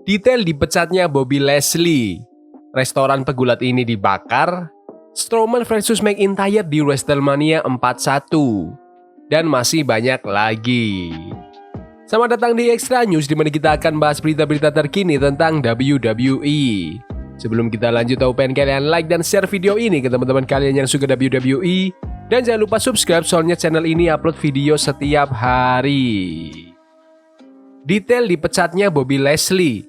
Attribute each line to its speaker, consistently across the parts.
Speaker 1: Detail dipecatnya Bobby Lashley, restoran pegulat ini dibakar, Strowman versus McIntyre di WrestleMania 41, dan masih banyak lagi. Selamat datang di Extra News, di mana kita akan bahas berita-berita terkini tentang WWE. Sebelum kita lanjut, aku pengen kalian like dan share video ini ke teman-teman kalian yang suka WWE. Dan jangan lupa subscribe, soalnya channel ini upload video setiap hari. Detail dipecatnya Bobby Lashley.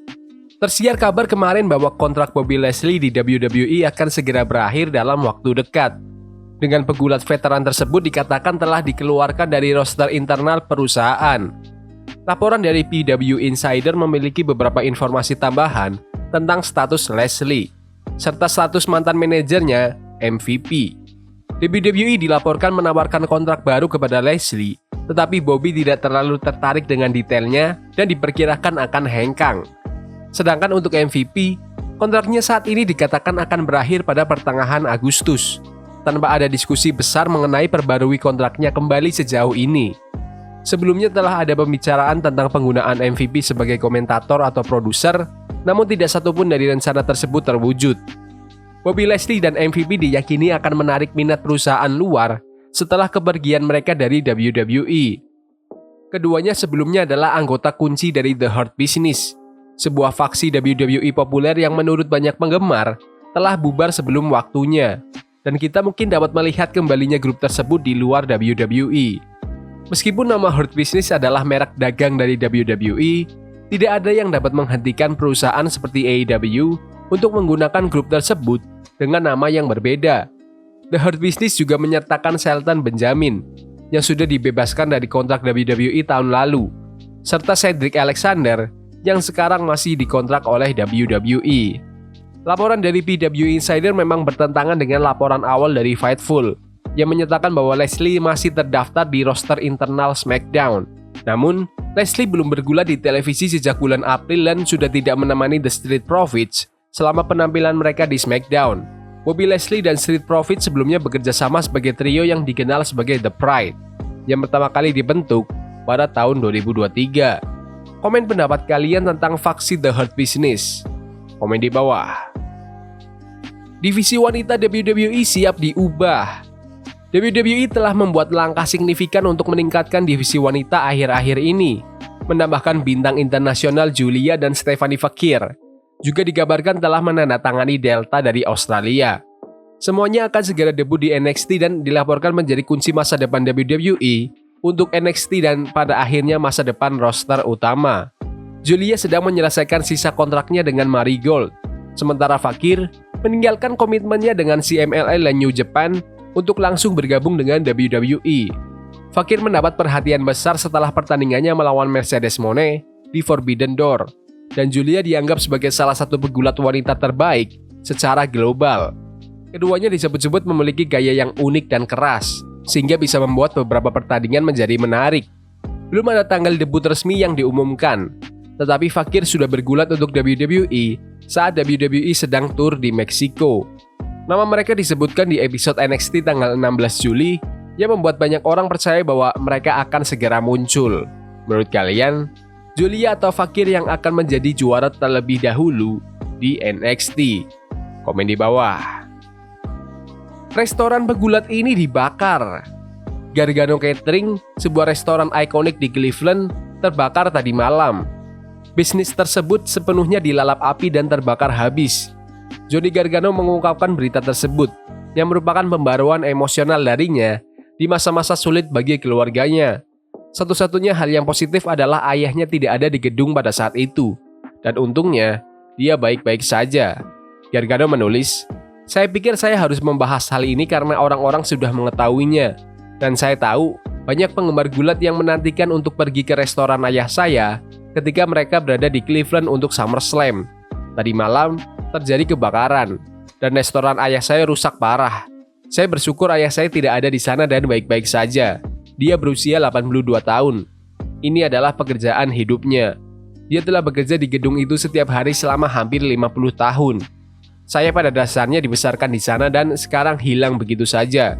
Speaker 1: Tersiar kabar kemarin bahwa kontrak Bobby Lashley di WWE akan segera berakhir dalam waktu dekat. Dengan pegulat veteran tersebut dikatakan telah dikeluarkan dari roster internal perusahaan. Laporan dari PW Insider memiliki beberapa informasi tambahan tentang status Lashley, serta status mantan manajernya, MVP. WWE dilaporkan menawarkan kontrak baru kepada Lashley, tetapi Bobby tidak terlalu tertarik dengan detailnya dan diperkirakan akan hengkang. Sedangkan untuk MVP, kontraknya saat ini dikatakan akan berakhir pada pertengahan Agustus, tanpa ada diskusi besar mengenai perbarui kontraknya kembali sejauh ini. Sebelumnya telah ada pembicaraan tentang penggunaan MVP sebagai komentator atau produser, namun tidak satupun dari rencana tersebut terwujud. Bobby Lashley dan MVP diyakini akan menarik minat perusahaan luar setelah kepergian mereka dari WWE. Keduanya sebelumnya adalah anggota kunci dari The Hurt Business, sebuah faksi WWE populer yang menurut banyak penggemar telah bubar sebelum waktunya, dan kita mungkin dapat melihat kembalinya grup tersebut di luar WWE. Meskipun nama Hurt Business adalah merek dagang dari WWE, tidak ada yang dapat menghentikan perusahaan seperti AEW untuk menggunakan grup tersebut dengan nama yang berbeda. The Hurt Business juga menyertakan Shelton Benjamin yang sudah dibebaskan dari kontrak WWE tahun lalu, serta Cedric Alexander yang sekarang masih dikontrak oleh WWE. Laporan dari PW Insider memang bertentangan dengan laporan awal dari Fightful yang menyatakan bahwa Lashley masih terdaftar di roster internal SmackDown. Namun, Lashley belum bergulat di televisi sejak bulan April dan sudah tidak menemani The Street Profits selama penampilan mereka di SmackDown. Bobby Lashley dan Street Profits sebelumnya bekerja sama sebagai trio yang dikenal sebagai The Pride, yang pertama kali dibentuk pada tahun 2023. Komen pendapat kalian tentang faksi The Hurt Business. Komen di bawah. Divisi wanita WWE siap diubah. WWE telah membuat langkah signifikan untuk meningkatkan divisi wanita akhir-akhir ini, menambahkan bintang internasional Julia dan Stephanie Fakir. Juga dikabarkan telah menandatangani Delta dari Australia. Semuanya akan segera debut di NXT dan dilaporkan menjadi kunci masa depan WWE untuk NXT dan pada akhirnya masa depan roster utama. Julia sedang menyelesaikan sisa kontraknya dengan Marigold, sementara Fakir meninggalkan komitmennya dengan CMLL dan New Japan untuk langsung bergabung dengan WWE. Fakir mendapat perhatian besar setelah pertandingannya melawan Mercedes Moné di Forbidden Door, dan Julia dianggap sebagai salah satu pegulat wanita terbaik secara global. Keduanya disebut-sebut memiliki gaya yang unik dan keras, sehingga bisa membuat beberapa pertandingan menjadi menarik. Belum ada tanggal debut resmi yang diumumkan, tetapi Fakir sudah bergulat untuk WWE saat WWE sedang tur di Meksiko. Nama mereka disebutkan di episode NXT tanggal 16 Juli yang membuat banyak orang percaya bahwa mereka akan segera muncul. Menurut kalian, Julia atau Fakir yang akan menjadi juara terlebih dahulu di NXT? Komen di bawah. Restoran pegulat ini dibakar. Gargano Catering, sebuah restoran ikonik di Cleveland, terbakar tadi malam. Bisnis tersebut sepenuhnya dilalap api dan terbakar habis. Johnny Gargano mengungkapkan berita tersebut, yang merupakan pembaruan emosional darinya di masa-masa sulit bagi keluarganya. Satu-satunya hal yang positif adalah ayahnya tidak ada di gedung pada saat itu, dan untungnya dia baik-baik saja. Gargano menulis, "Saya pikir saya harus membahas hal ini karena orang-orang sudah mengetahuinya, dan saya tahu banyak penggemar gulat yang menantikan untuk pergi ke restoran ayah saya ketika mereka berada di Cleveland untuk SummerSlam. Tadi malam terjadi kebakaran, dan restoran ayah saya rusak parah. Saya bersyukur ayah saya tidak ada di sana dan baik-baik saja. Dia berusia 82 tahun. Ini adalah pekerjaan hidupnya. Dia telah bekerja di gedung itu setiap hari selama hampir 50 tahun. Saya pada dasarnya dibesarkan di sana dan sekarang hilang begitu saja.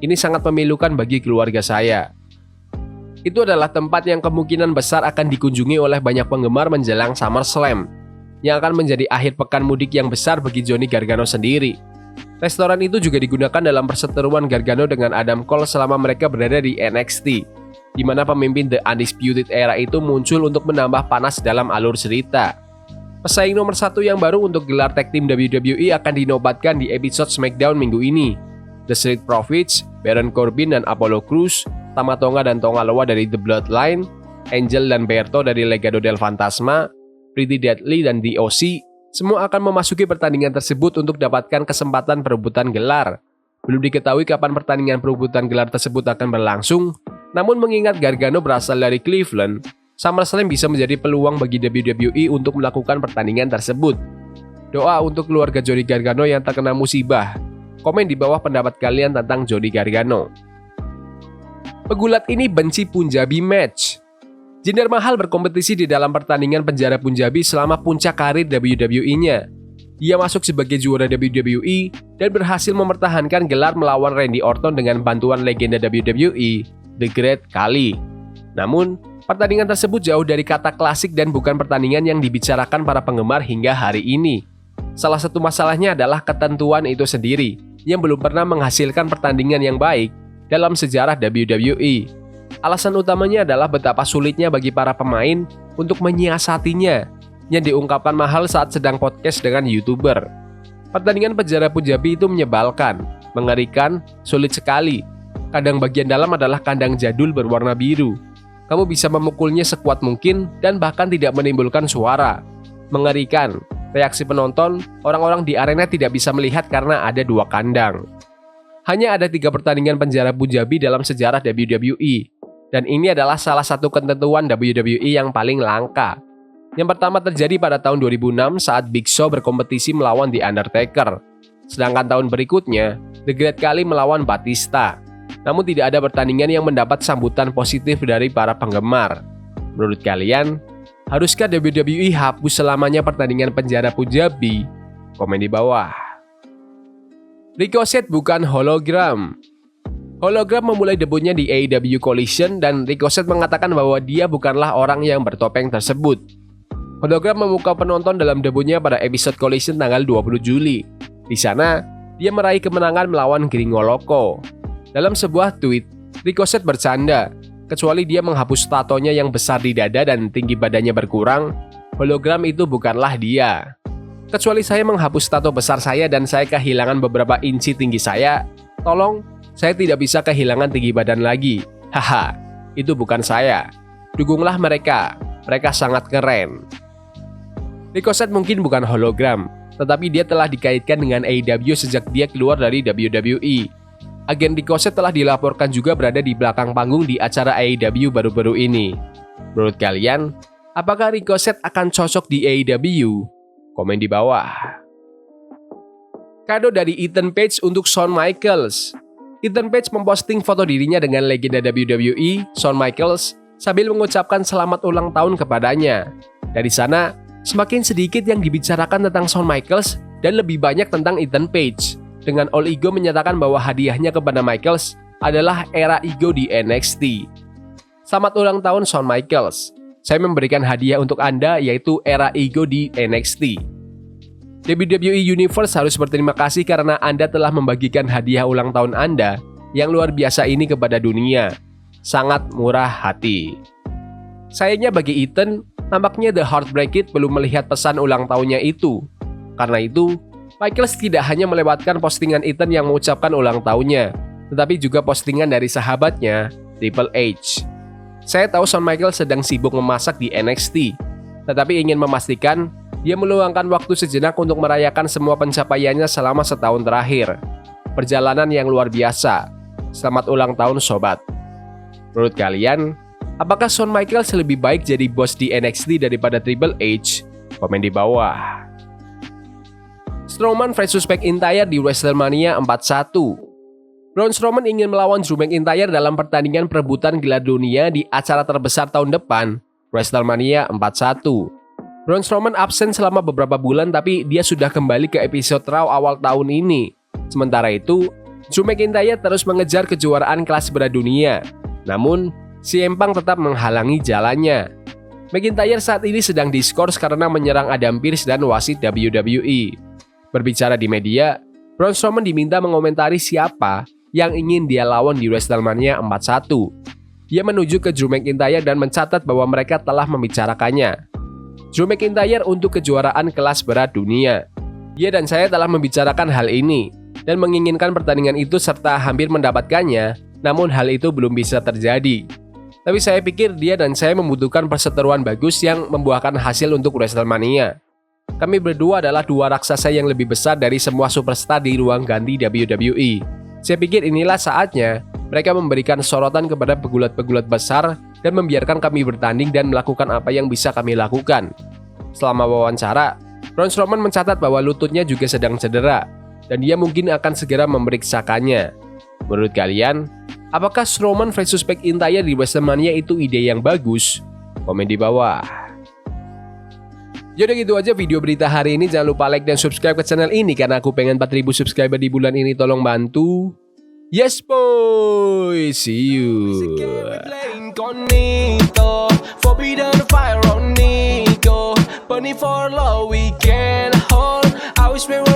Speaker 1: Ini sangat memilukan bagi keluarga saya." Itu adalah tempat yang kemungkinan besar akan dikunjungi oleh banyak penggemar menjelang SummerSlam. yang akan menjadi akhir pekan mudik yang besar bagi Johnny Gargano sendiri. Restoran itu juga digunakan dalam perseteruan Gargano dengan Adam Cole selama mereka berada di NXT, di mana pemimpin The Undisputed Era itu muncul untuk menambah panas dalam alur cerita. Pesaing nomor 1 yang baru untuk gelar tag team WWE akan dinobatkan di episode SmackDown minggu ini. The Street Profits, Baron Corbin dan Apollo Crews, Tama Tonga dan Tonga Loa dari The Bloodline, Angel dan Berto dari Legado del Fantasma, Pretty Deadly dan The OC, semua akan memasuki pertandingan tersebut untuk dapatkan kesempatan perebutan gelar. Belum diketahui kapan pertandingan perebutan gelar tersebut akan berlangsung, namun mengingat Gargano berasal dari Cleveland, SummerSlam bisa menjadi peluang bagi WWE untuk melakukan pertandingan tersebut. Doa untuk keluarga Johnny Gargano yang terkena musibah. Komen di bawah pendapat kalian tentang Johnny Gargano. Pegulat ini benci Punjabi match. Jinder Mahal berkompetisi di dalam pertandingan penjara Punjabi selama puncak karir WWE-nya. Dia masuk sebagai juara WWE dan berhasil mempertahankan gelar melawan Randy Orton dengan bantuan legenda WWE, The Great Khali. Namun, pertandingan tersebut jauh dari kata klasik dan bukan pertandingan yang dibicarakan para penggemar hingga hari ini. Salah satu masalahnya adalah ketentuan itu sendiri, yang belum pernah menghasilkan pertandingan yang baik dalam sejarah WWE. Alasan utamanya adalah betapa sulitnya bagi para pemain untuk menyiasatinya, yang diungkapkan Mahal saat sedang podcast dengan YouTuber. Pertandingan penjara Punjabi itu menyebalkan, mengerikan, sulit sekali. Kandang bagian dalam adalah kandang jadul berwarna biru. Kamu bisa memukulnya sekuat mungkin dan bahkan tidak menimbulkan suara. Mengerikan. Reaksi penonton, orang-orang di arena tidak bisa melihat karena ada 2 kandang. Hanya ada 3 pertandingan penjara Punjabi dalam sejarah WWE, dan ini adalah salah satu ketentuan WWE yang paling langka. Yang pertama terjadi pada tahun 2006 saat Big Show berkompetisi melawan The Undertaker. Sedangkan tahun berikutnya, The Great Khali melawan Batista. Namun tidak ada pertandingan yang mendapat sambutan positif dari para penggemar. Menurut kalian, haruskah WWE hapus selamanya pertandingan penjara Punjabi? Komen di bawah. Ricochet bukan hologram. Hologram memulai debutnya di AEW Collision dan Ricochet mengatakan bahwa dia bukanlah orang yang bertopeng tersebut. Hologram memukau penonton dalam debutnya pada episode Collision tanggal 20 Juli. Di sana, dia meraih kemenangan melawan Gringo Loco. Dalam sebuah tweet, Ricochet bercanda, kecuali dia menghapus tatonya yang besar di dada dan tinggi badannya berkurang, hologram itu bukanlah dia. Kecuali saya menghapus tato besar saya dan saya kehilangan beberapa inci tinggi saya, tolong, saya tidak bisa kehilangan tinggi badan lagi. Haha, itu bukan saya. Dukunglah mereka sangat keren. Ricochet mungkin bukan hologram, tetapi dia telah dikaitkan dengan AEW sejak dia keluar dari WWE. Agen Ricochet telah dilaporkan juga berada di belakang panggung di acara AEW baru-baru ini. Menurut kalian, apakah Ricochet akan cocok di AEW? Komen di bawah. Kado dari Ethan Page untuk Shawn Michaels. Ethan Page memposting foto dirinya dengan legenda WWE, Shawn Michaels, sambil mengucapkan selamat ulang tahun kepadanya. Dari sana, semakin sedikit yang dibicarakan tentang Shawn Michaels dan lebih banyak tentang Ethan Page. Dengan All Ego menyatakan bahwa hadiahnya kepada Michaels adalah era ego di NXT. Selamat ulang tahun Shawn Michaels. Saya memberikan hadiah untuk Anda yaitu era ego di NXT. WWE Universe harus berterima kasih karena Anda telah membagikan hadiah ulang tahun Anda yang luar biasa ini kepada dunia. Sangat murah hati. Sayangnya bagi Ethan, nampaknya The Heartbreak Kid belum melihat pesan ulang tahunnya itu. Karena itu, Michaels tidak hanya melewatkan postingan Ethan yang mengucapkan ulang tahunnya, tetapi juga postingan dari sahabatnya, Triple H. Saya tahu Shawn Michaels sedang sibuk memasak di NXT, tetapi ingin memastikan dia meluangkan waktu sejenak untuk merayakan semua pencapaiannya selama setahun terakhir. Perjalanan yang luar biasa. Selamat ulang tahun sobat. Menurut kalian, apakah Shawn Michaels lebih baik jadi bos di NXT daripada Triple H? Komen di bawah. Strowman versus McIntyre di WrestleMania 41. Braun Strowman ingin melawan Drew McIntyre dalam pertandingan perebutan gelar dunia di acara terbesar tahun depan, WrestleMania 41. Braun Strowman absen selama beberapa bulan tapi dia sudah kembali ke episode Raw awal tahun ini. Sementara itu, Drew McIntyre terus mengejar kejuaraan kelas berat dunia. Namun, CM Punk tetap menghalangi jalannya. McIntyre saat ini sedang diskors karena menyerang Adam Pearce dan wasit WWE. Berbicara di media, Braun Strowman diminta mengomentari siapa yang ingin dia lawan di WrestleMania 41. Dia menuju ke Drew McIntyre dan mencatat bahwa mereka telah membicarakannya. Drew McIntyre untuk kejuaraan kelas berat dunia. Dia dan saya telah membicarakan hal ini dan menginginkan pertandingan itu serta hampir mendapatkannya, namun hal itu belum bisa terjadi. Tapi saya pikir dia dan saya membutuhkan perseteruan bagus yang membuahkan hasil untuk WrestleMania. Kami berdua adalah dua raksasa yang lebih besar dari semua superstar di ruang ganti WWE. Saya pikir inilah saatnya mereka memberikan sorotan kepada pegulat-pegulat besar dan membiarkan kami bertanding dan melakukan apa yang bisa kami lakukan. Selama wawancara, Braun Strowman mencatat bahwa lututnya juga sedang cedera dan dia mungkin akan segera memeriksakannya. Menurut kalian, apakah Strowman versus McIntyre di WrestleMania itu ide yang bagus? Komen di bawah. Yaudah gitu aja video berita hari ini. Jangan lupa like dan subscribe ke channel ini karena aku pengen 4.000 subscriber di bulan ini. Tolong bantu. Yes boy, see you. Forbidden fire on Nico, burning for love we can hold. I wish we were